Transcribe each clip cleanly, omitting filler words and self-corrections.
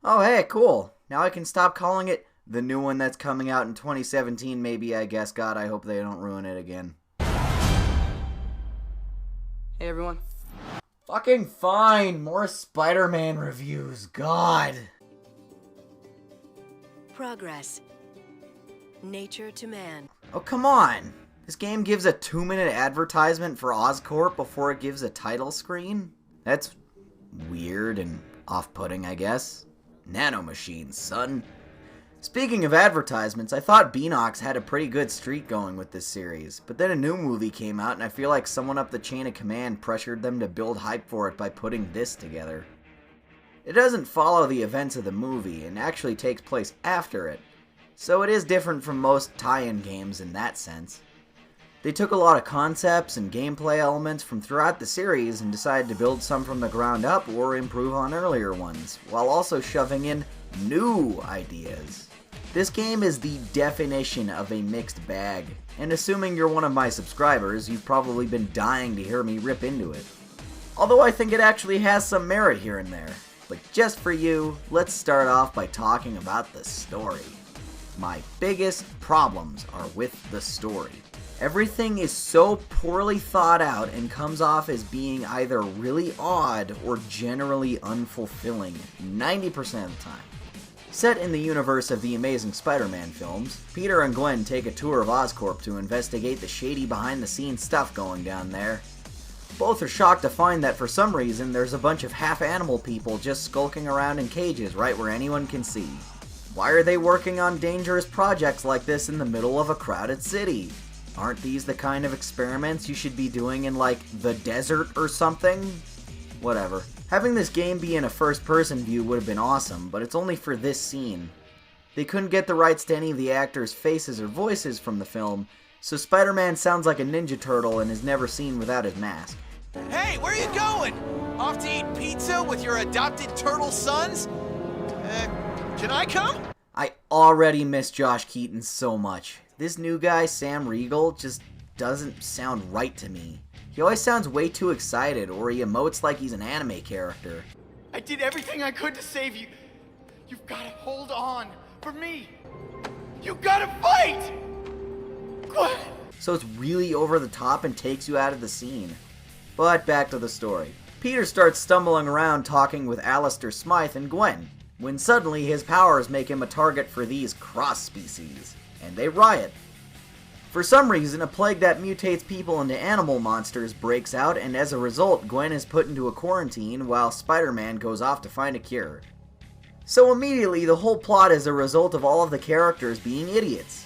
Oh, hey, cool. Now I can stop calling it the new one that's coming out in 2017, maybe, I guess. God, I hope they don't ruin it again. Hey everyone. Fucking fine. More Spider-Man reviews. God. Progress. Nature to man. Oh, come on. This game gives a 2-minute advertisement for Oscorp before it gives a title screen? That's weird and off-putting, I guess. Nanomachines, son. Speaking of advertisements, I thought Beanox had a pretty good streak going with this series, but then a new movie came out and I feel like someone up the chain of command pressured them to build hype for it by putting this together. It doesn't follow the events of the movie and actually takes place after it, so it is different from most tie-in games in that sense. They took a lot of concepts and gameplay elements from throughout the series and decided to build some from the ground up or improve on earlier ones, while also shoving in new ideas. This game is the definition of a mixed bag, and assuming you're one of my subscribers, you've probably been dying to hear me rip into it. Although I think it actually has some merit here and there. But just for you, let's start off by talking about the story. My biggest problems are with the story. Everything is so poorly thought out and comes off as being either really odd or generally unfulfilling 90% of the time. Set in the universe of the Amazing Spider-Man films, Peter and Gwen take a tour of Oscorp to investigate the shady behind-the-scenes stuff going down there. Both are shocked to find that for some reason there's a bunch of half-animal people just skulking around in cages right where anyone can see. Why are they working on dangerous projects like this in the middle of a crowded city? Aren't these the kind of experiments you should be doing in, like, the desert or something? Whatever. Having this game be in a first-person view would have been awesome, but it's only for this scene. They couldn't get the rights to any of the actors' faces or voices from the film, so Spider-Man sounds like a Ninja Turtle and is never seen without his mask. Hey, where are you going? Off to eat pizza with your adopted turtle sons? Can I come? I already miss Josh Keaton so much. This new guy, Sam Riegel, just doesn't sound right to me. He always sounds way too excited, or he emotes like he's an anime character. I did everything I could to save you. You've got to hold on for me. You gotta fight! Gwen! So it's really over the top and takes you out of the scene. But back to the story. Peter starts stumbling around talking with Alistair Smythe and Gwen, when suddenly his powers make him a target for these cross-species, and they riot. For some reason, a plague that mutates people into animal monsters breaks out, and as a result, Gwen is put into a quarantine while Spider-Man goes off to find a cure. So immediately, the whole plot is a result of all of the characters being idiots.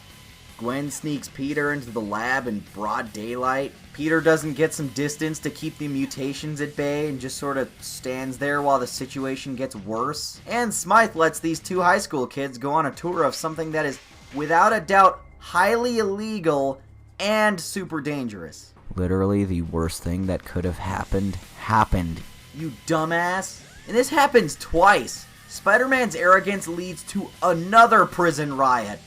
Gwen sneaks Peter into the lab in broad daylight. Peter doesn't get some distance to keep the mutations at bay and just sort of stands there while the situation gets worse. And Smythe lets these two high school kids go on a tour of something that is, without a doubt, highly illegal and super dangerous. Literally the worst thing that could have happened, you dumbass. And this happens twice. Spider-Man's arrogance leads to another prison riot.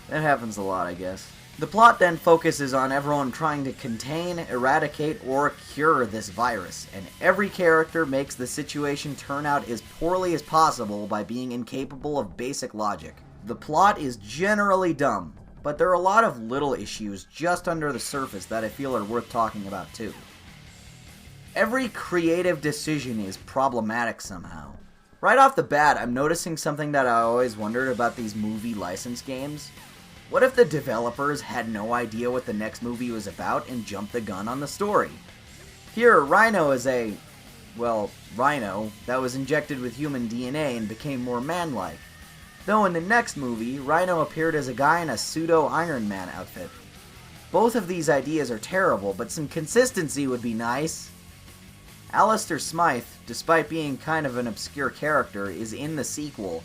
That happens a lot, I guess. The plot then focuses on everyone trying to contain, eradicate, or cure this virus, and every character makes the situation turn out as poorly as possible by being incapable of basic logic. The plot is generally dumb, but there are a lot of little issues just under the surface that I feel are worth talking about too. Every creative decision is problematic somehow. Right off the bat, I'm noticing something that I always wondered about these movie license games. What if the developers had no idea what the next movie was about and jumped the gun on the story? Here, Rhino is a, rhino that was injected with human DNA and became more man-like. Though in the next movie, Rhino appeared as a guy in a pseudo-Iron Man outfit. Both of these ideas are terrible, but some consistency would be nice. Alistair Smythe, despite being kind of an obscure character, is in the sequel.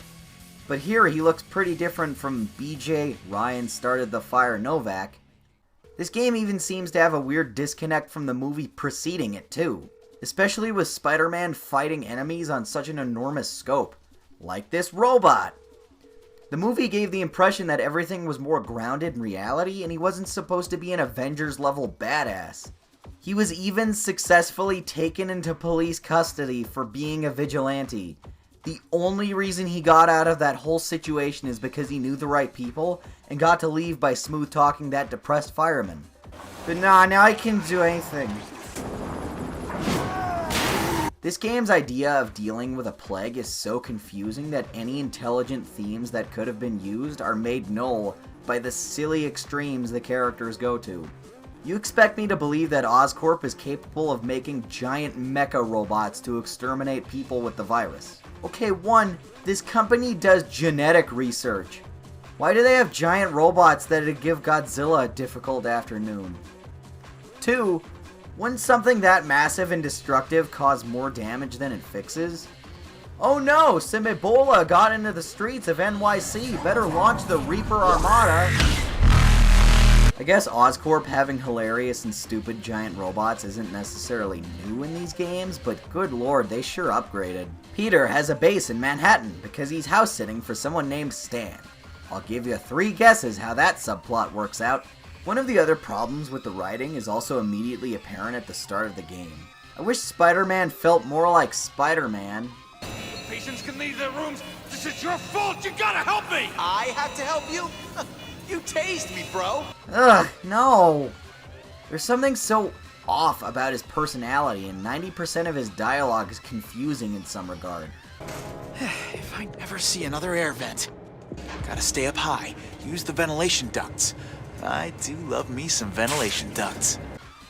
But here he looks pretty different from BJ Ryan Started the Fire Novak. This game even seems to have a weird disconnect from the movie preceding it too. Especially with Spider-Man fighting enemies on such an enormous scope. Like this robot! The movie gave the impression that everything was more grounded in reality and he wasn't supposed to be an Avengers-level badass. He was even successfully taken into police custody for being a vigilante. The only reason he got out of that whole situation is because he knew the right people and got to leave by smooth talking that depressed fireman. But nah, now I can do anything. This game's idea of dealing with a plague is so confusing that any intelligent themes that could have been used are made null by the silly extremes the characters go to. You expect me to believe that Oscorp is capable of making giant mecha robots to exterminate people with the virus? Okay, 1, this company does genetic research. Why do they have giant robots that'd give Godzilla a difficult afternoon? 2, wouldn't something that massive and destructive cause more damage than it fixes? Oh no, some Ebola got into the streets of NYC. Better launch the Reaper Armada. I guess Oscorp having hilarious and stupid giant robots isn't necessarily new in these games, but good lord, they sure upgraded. Peter has a base in Manhattan because he's house sitting for someone named Stan. I'll give you 3 guesses how that subplot works out. One of the other problems with the writing is also immediately apparent at the start of the game. I wish Spider-Man felt more like Spider-Man. Patients can leave their rooms. This is your fault. You gotta help me. I have to help you? You tased me, bro. Ugh, no. There's something so off about his personality, and 90% of his dialogue is confusing in some regard. If I ever see another air vent, gotta stay up high. Use the ventilation ducts. I do love me some ventilation ducts.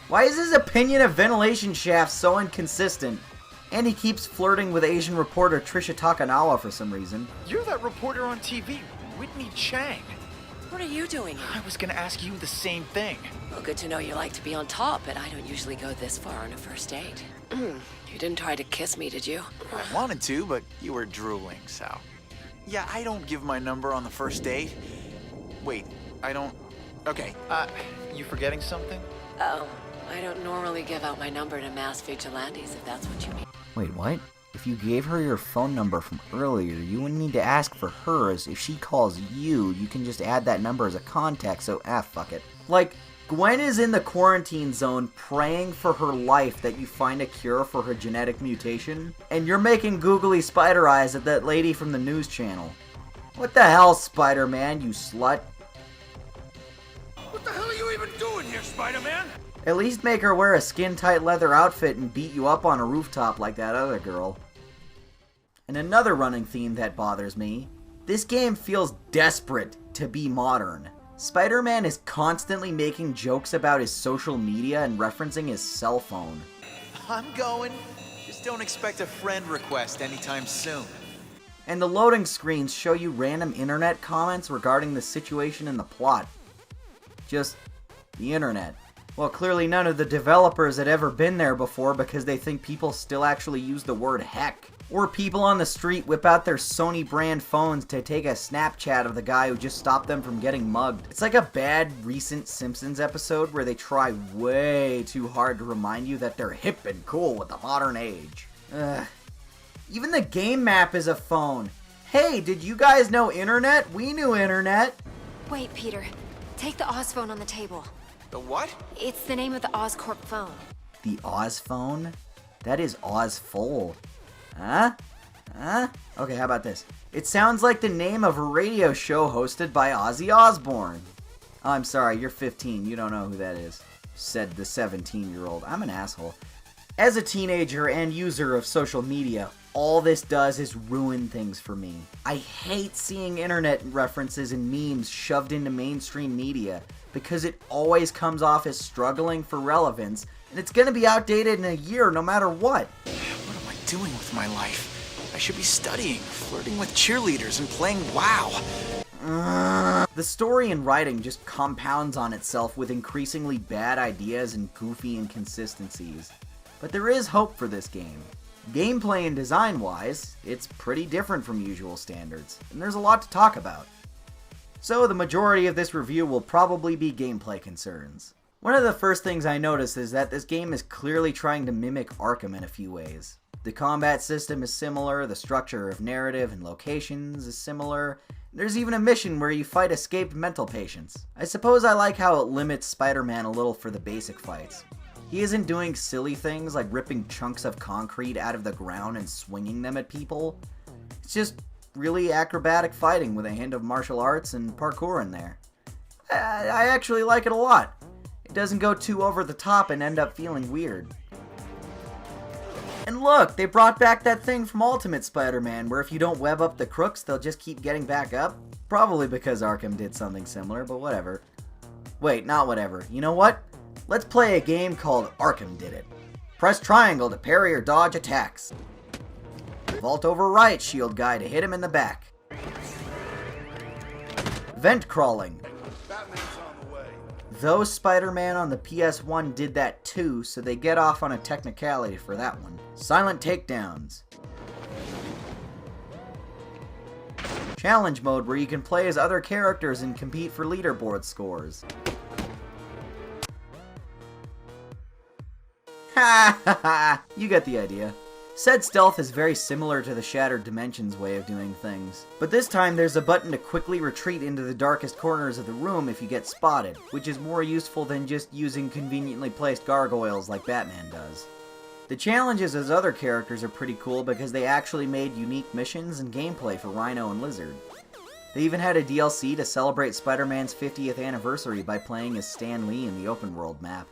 Why is his opinion of ventilation shafts so inconsistent? And he keeps flirting with Asian reporter Trisha Takanawa for some reason. You're that reporter on TV, Whitney Chang. What are you doing here? I was gonna ask you the same thing. Well, good to know you like to be on top, but I don't usually go this far on a first date. You didn't try to kiss me, did you? I wanted to, but you were drooling, so. Yeah, I don't give my number on the first date. Wait, I don't... Okay. You forgetting something? Oh, I don't normally give out my number to mass vigilantes, if that's what you mean. Wait, what? If you gave her your phone number from earlier, you wouldn't need to ask for hers. If she calls you, you can just add that number as a contact, so fuck it. Like, Gwen is in the quarantine zone praying for her life that you find a cure for her genetic mutation, and you're making googly spider eyes at that lady from the news channel. What the hell, Spider-Man, you slut? What the hell are you even doing here, Spider-Man? At least make her wear a skin-tight leather outfit and beat you up on a rooftop like that other girl. And another running theme that bothers me, this game feels desperate to be modern. Spider-Man is constantly making jokes about his social media and referencing his cell phone. I'm going. Just don't expect a friend request anytime soon. And the loading screens show you random internet comments regarding the situation and the plot. Just the internet. Well, clearly none of the developers had ever been there before because they think people still actually use the word heck. Or people on the street whip out their Sony brand phones to take a Snapchat of the guy who just stopped them from getting mugged. It's like a bad recent Simpsons episode where they try way too hard to remind you that they're hip and cool with the modern age. Ugh. Even the game map is a phone. Hey, did you guys know internet? We knew internet. Wait, Peter. Take the Oz phone on the table. The what? It's the name of the Oscorp phone. The Oz phone? That is Ozfold. Huh? Okay, how about this? It sounds like the name of a radio show hosted by Ozzy Osbourne. Oh, I'm sorry, you're 15. You don't know who that is, said the 17-year-old. I'm an asshole. As a teenager and user of social media, all this does is ruin things for me. I hate seeing internet references and memes shoved into mainstream media because it always comes off as struggling for relevance, and it's gonna be outdated in a year no matter what. What am I doing with my life? I should be studying, flirting with cheerleaders, and playing WoW. The story and writing just compounds on itself with increasingly bad ideas and goofy inconsistencies. But there is hope for this game. Gameplay and design-wise, it's pretty different from usual standards, and there's a lot to talk about. So the majority of this review will probably be gameplay concerns. One of the first things I noticed is that this game is clearly trying to mimic Arkham in a few ways. The combat system is similar, the structure of narrative and locations is similar. There's even a mission where you fight escaped mental patients. I suppose I like how it limits Spider-Man a little for the basic fights. He isn't doing silly things like ripping chunks of concrete out of the ground and swinging them at people. It's just really acrobatic fighting with a hint of martial arts and parkour in there. I actually like it a lot. It doesn't go too over the top and end up feeling weird. And look, they brought back that thing from Ultimate Spider-Man where if you don't web up the crooks, they'll just keep getting back up. Probably because Arkham did something similar, but whatever. Wait, not whatever. You know what? Let's play a game called Arkham Did It. Press triangle to parry or dodge attacks. Vault over right shield guy to hit him in the back. Vent crawling. Batman's on the way. Though Spider-Man on the PS1 did that too, so they get off on a technicality for that one. Silent takedowns. Challenge mode where you can play as other characters and compete for leaderboard scores. Ha ha ha! You get the idea. Said stealth is very similar to the Shattered Dimensions way of doing things, but this time there's a button to quickly retreat into the darkest corners of the room if you get spotted, which is more useful than just using conveniently placed gargoyles like Batman does. The challenges as other characters are pretty cool because they actually made unique missions and gameplay for Rhino and Lizard. They even had a DLC to celebrate Spider-Man's 50th anniversary by playing as Stan Lee in the open world map.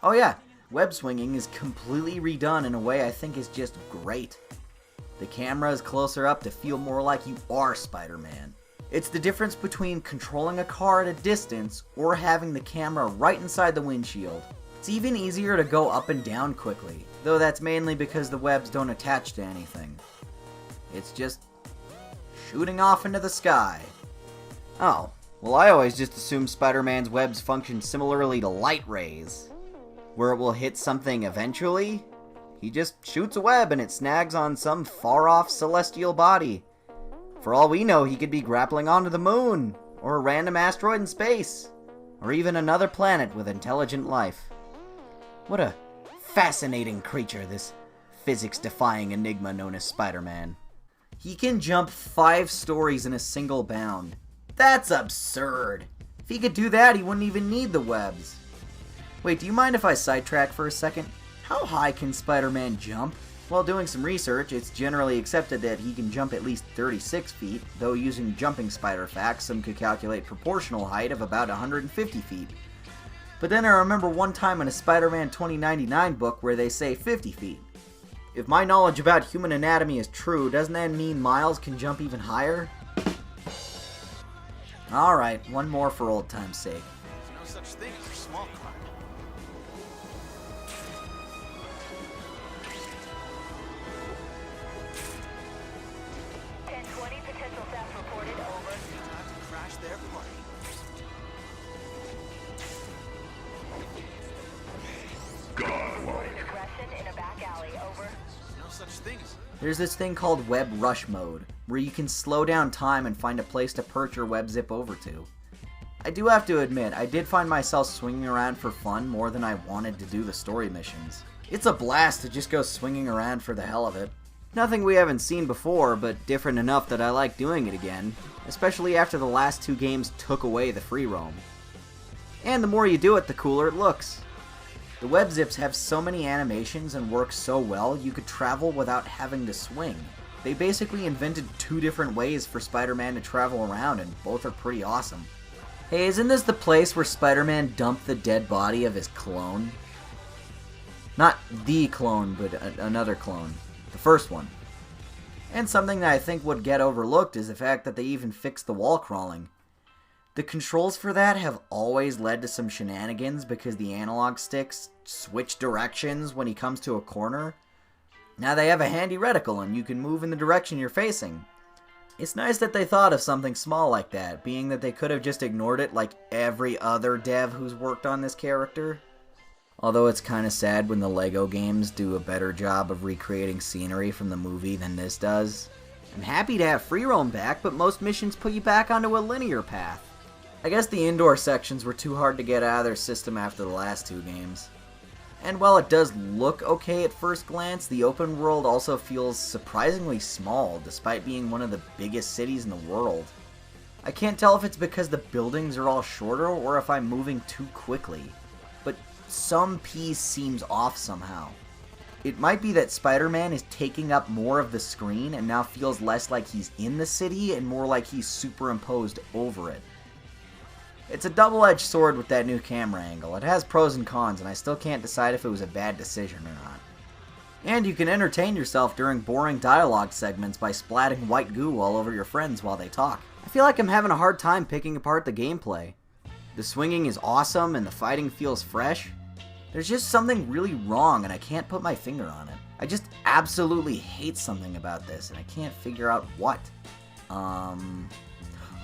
Oh yeah, web swinging is completely redone in a way I think is just great. The camera is closer up to feel more like you are Spider-Man. It's the difference between controlling a car at a distance or having the camera right inside the windshield. It's even easier to go up and down quickly, though that's mainly because the webs don't attach to anything. It's just shooting off into the sky. Oh, well I always just assumed Spider-Man's webs function similarly to light rays, where it will hit something eventually. He just shoots a web and it snags on some far-off celestial body. For all we know, he could be grappling onto the moon, or a random asteroid in space, or even another planet with intelligent life. What a fascinating creature, this physics-defying enigma known as Spider-Man. He can jump 5 stories in a single bound. That's absurd! If he could do that, he wouldn't even need the webs. Wait, do you mind if I sidetrack for a second? How high can Spider-Man jump? While doing some research, it's generally accepted that he can jump at least 36 feet, though using jumping spider facts, some could calculate proportional height of about 150 feet. But then I remember one time in a Spider-Man 2099 book where they say 50 feet. If my knowledge about human anatomy is true, doesn't that mean Miles can jump even higher? Alright, one more for old time's sake. There's no such thing as a small crime. Potential theft reported, over. Time to crash their party. Aggression in a back alley, over. There's no such thing as... There's this thing called web rush mode, where you can slow down time and find a place to perch your web zip over to. I do have to admit, I did find myself swinging around for fun more than I wanted to do the story missions. It's a blast to just go swinging around for the hell of it. Nothing we haven't seen before, but different enough that I like doing it again, especially after the last 2 games took away the free roam. And the more you do it, the cooler it looks. The web zips have so many animations and work so well, you could travel without having to swing. They basically invented 2 different ways for Spider-Man to travel around, and both are pretty awesome. Hey, isn't this the place where Spider-Man dumped the dead body of his clone? Not the clone, but another clone. The first one. And something that I think would get overlooked is the fact that they even fixed the wall crawling. The controls for that have always led to some shenanigans because the analog sticks switch directions when he comes to a corner. Now they have a handy reticle and you can move in the direction you're facing. It's nice that they thought of something small like that, being that they could have just ignored it like every other dev who's worked on this character. Although it's kinda sad when the LEGO games do a better job of recreating scenery from the movie than this does. I'm happy to have free roam back, but most missions put you back onto a linear path. I guess the indoor sections were too hard to get out of their system after the last 2 games. And while it does look okay at first glance, the open world also feels surprisingly small, despite being one of the biggest cities in the world. I can't tell if it's because the buildings are all shorter or if I'm moving too quickly, but some piece seems off somehow. It might be that Spider-Man is taking up more of the screen and now feels less like he's in the city and more like he's superimposed over it. It's a double-edged sword with that new camera angle. It has pros and cons, and I still can't decide if it was a bad decision or not. And you can entertain yourself during boring dialogue segments by splatting white goo all over your friends while they talk. I feel like I'm having a hard time picking apart the gameplay. The swinging is awesome and the fighting feels fresh. There's just something really wrong and I can't put my finger on it. I just absolutely hate something about this and I can't figure out what. Oh,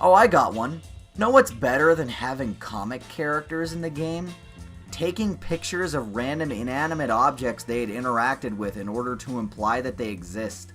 I got one. Know what's better than having comic characters in the game? Taking pictures of random inanimate objects they had interacted with in order to imply that they exist.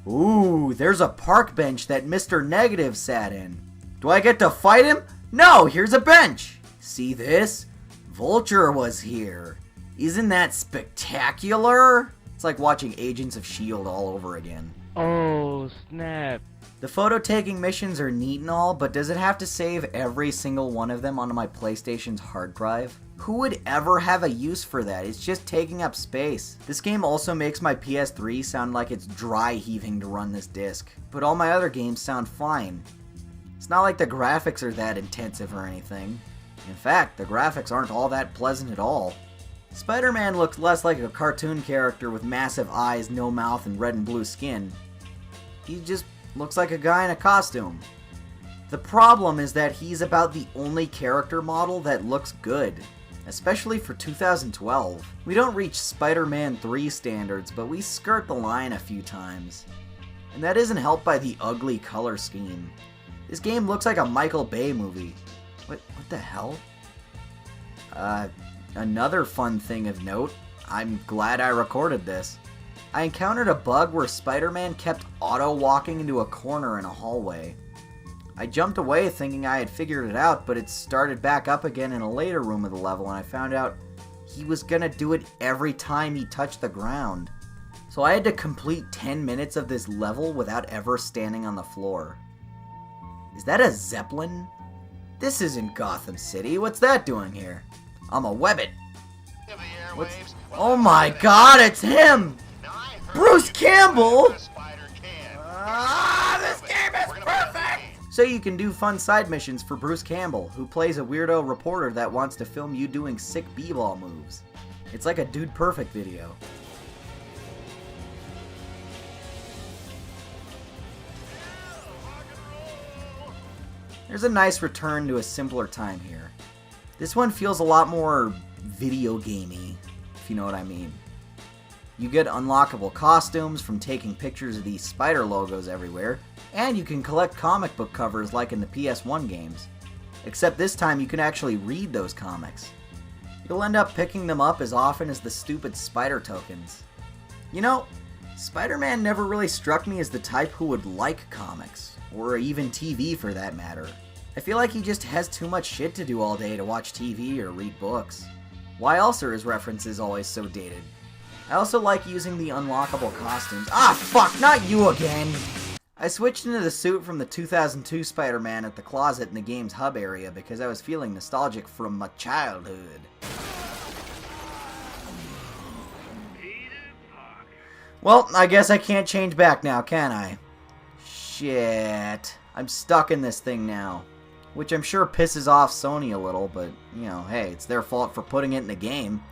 Ooh, there's a park bench that Mr. Negative sat in. Do I get to fight him? No, here's a bench. See this? Vulture was here. Isn't that spectacular? It's like watching Agents of S.H.I.E.L.D. all over again. Oh, snap. The photo-taking missions are neat and all, but does it have to save every single one of them onto my PlayStation's hard drive? Who would ever have a use for that? It's just taking up space. This game also makes my PS3 sound like it's dry heaving to run this disc, but all my other games sound fine. It's not like the graphics are that intensive or anything. In fact, the graphics aren't all that pleasant at all. Spider-Man looks less like a cartoon character with massive eyes, no mouth, and red and blue skin. He just looks like a guy in a costume. The problem is that he's about the only character model that looks good, especially for 2012. We don't reach Spider-Man 3 standards, but we skirt the line a few times. And that isn't helped by the ugly color scheme. This game looks like a Michael Bay movie. What the hell? Another fun thing of note, I'm glad I recorded this. I encountered a bug where Spider-Man kept auto-walking into a corner in a hallway. I jumped away thinking I had figured it out, but it started back up again in a later room of the level, and I found out he was gonna do it every time he touched the ground. So I had to complete 10 minutes of this level without ever standing on the floor. Is that a Zeppelin? This isn't Gotham City. What's that doing here? I'ma web it. Oh my god, it's him! Bruce Campbell! This game is perfect! So you can do fun side missions for Bruce Campbell, who plays a weirdo reporter that wants to film you doing sick b-ball moves. It's like a Dude Perfect video. There's a nice return to a simpler time here. This one feels a lot more video gamey, if you know what I mean. You get unlockable costumes from taking pictures of these spider logos everywhere, and you can collect comic book covers like in the PS1 games. Except this time you can actually read those comics. You'll end up picking them up as often as the stupid spider tokens. You know, Spider-Man never really struck me as the type who would like comics, or even TV for that matter. I feel like he just has too much shit to do all day to watch TV or read books. Why else are his references always so dated? I also like using the unlockable costumes. Ah, fuck, not you again! I switched into the suit from the 2002 Spider-Man at the closet in the game's hub area because I was feeling nostalgic from my childhood. Well, I guess I can't change back now, can I? Shit. I'm stuck in this thing now. Which I'm sure pisses off Sony a little, but, you know, hey, it's their fault for putting it in the game.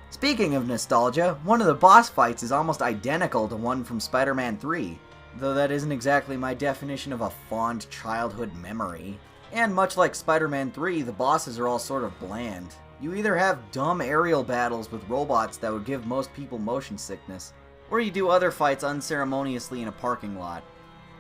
Speaking of nostalgia, one of the boss fights is almost identical to one from Spider-Man 3, though that isn't exactly my definition of a fond childhood memory. And much like Spider-Man 3, the bosses are all sort of bland. You either have dumb aerial battles with robots that would give most people motion sickness, or you do other fights unceremoniously in a parking lot.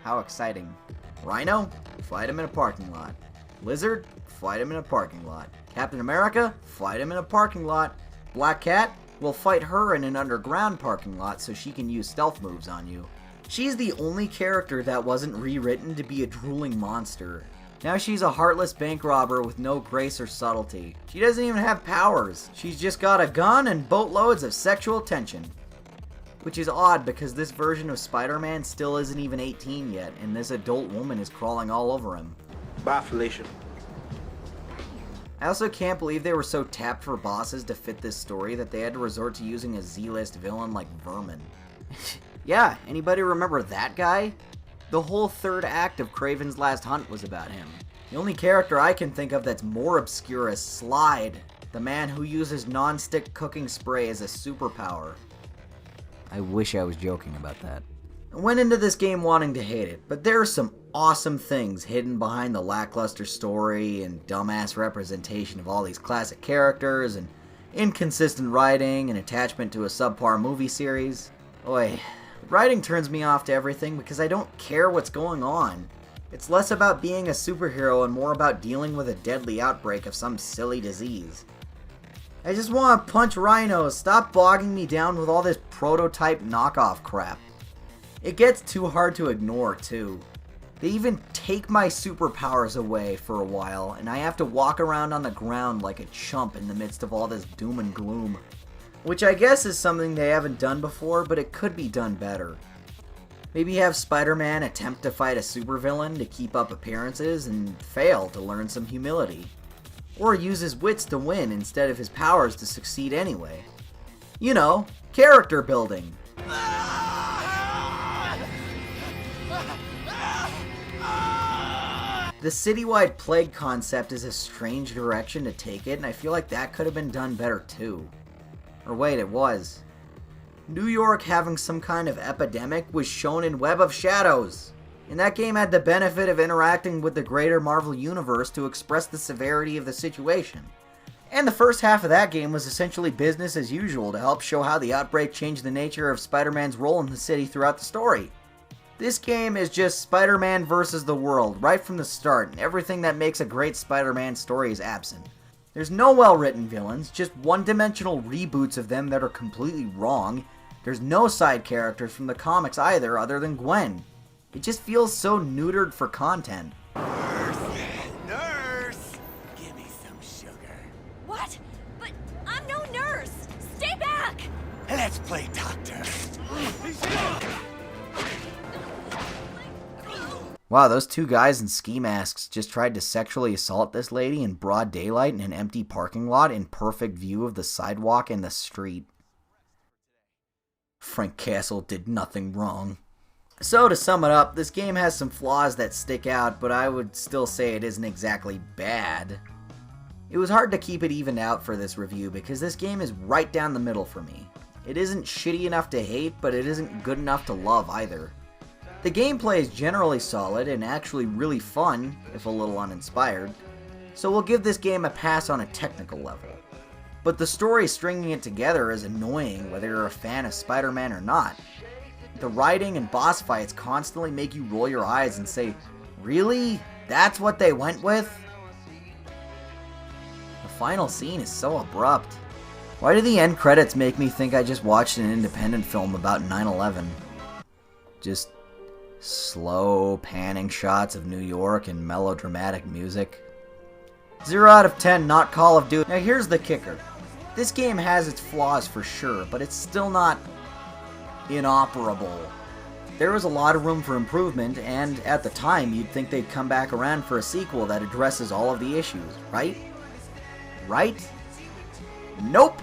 How exciting. Rhino? Fight him in a parking lot. Lizard? Fight him in a parking lot. Captain America? Fight him in a parking lot. Black Cat? We'll fight her in an underground parking lot so she can use stealth moves on you. She's the only character that wasn't rewritten to be a drooling monster. Now she's a heartless bank robber with no grace or subtlety. She doesn't even have powers. She's just got a gun and boatloads of sexual tension. Which is odd because this version of Spider-Man still isn't even 18 yet, and this adult woman is crawling all over him. Bye, Felicia. I also can't believe they were so tapped for bosses to fit this story that they had to resort to using a Z-list villain like Vermin. Yeah, anybody remember that guy? The whole third act of Kraven's Last Hunt was about him. The only character I can think of that's more obscure is Slide, the man who uses non-stick cooking spray as a superpower. I wish I was joking about that. I went into this game wanting to hate it, but there are some awesome things hidden behind the lackluster story and dumbass representation of all these classic characters and inconsistent writing and attachment to a subpar movie series. Oi, writing turns me off to everything because I don't care what's going on. It's less about being a superhero and more about dealing with a deadly outbreak of some silly disease. I just want to punch rhinos. Stop bogging me down with all this prototype knockoff crap. It gets too hard to ignore, too. They even take my superpowers away for a while, and I have to walk around on the ground like a chump in the midst of all this doom and gloom. Which I guess is something they haven't done before, but it could be done better. Maybe have Spider-Man attempt to fight a supervillain to keep up appearances and fail to learn some humility. Or use his wits to win instead of his powers to succeed anyway. You know, character building. The citywide plague concept is a strange direction to take it, and I feel like that could have been done better too. Or wait, it was. New York having some kind of epidemic was shown in Web of Shadows, and that game had the benefit of interacting with the greater Marvel Universe to express the severity of the situation. And the first half of that game was essentially business as usual to help show how the outbreak changed the nature of Spider-Man's role in the city throughout the story. This game is just Spider-Man versus the world right from the start, and everything that makes a great Spider-Man story is absent. There's no well-written villains, just one-dimensional reboots of them that are completely wrong. There's no side characters from the comics either, other than Gwen. It just feels so neutered for content. Nurse! Give me some sugar. What? But I'm no nurse! Stay back! Let's play doctor. Wow, those two guys in ski masks just tried to sexually assault this lady in broad daylight in an empty parking lot in perfect view of the sidewalk and the street. Frank Castle did nothing wrong. So to sum it up, this game has some flaws that stick out, but I would still say it isn't exactly bad. It was hard to keep it evened out for this review because this game is right down the middle for me. It isn't shitty enough to hate, but it isn't good enough to love either. The gameplay is generally solid and actually really fun, if a little uninspired, so we'll give this game a pass on a technical level. But the story stringing it together is annoying whether you're a fan of Spider-Man or not. The writing and boss fights constantly make you roll your eyes and say, really? That's what they went with? The final scene is so abrupt. Why do the end credits make me think I just watched an independent film about 9/11? Just slow panning shots of New York and melodramatic music. 0 out of 10, not Call of Duty. Now here's the kicker. This game has its flaws for sure, but it's still not inoperable. There was a lot of room for improvement, and at the time you'd think they'd come back around for a sequel that addresses all of the issues, right? Right? Nope!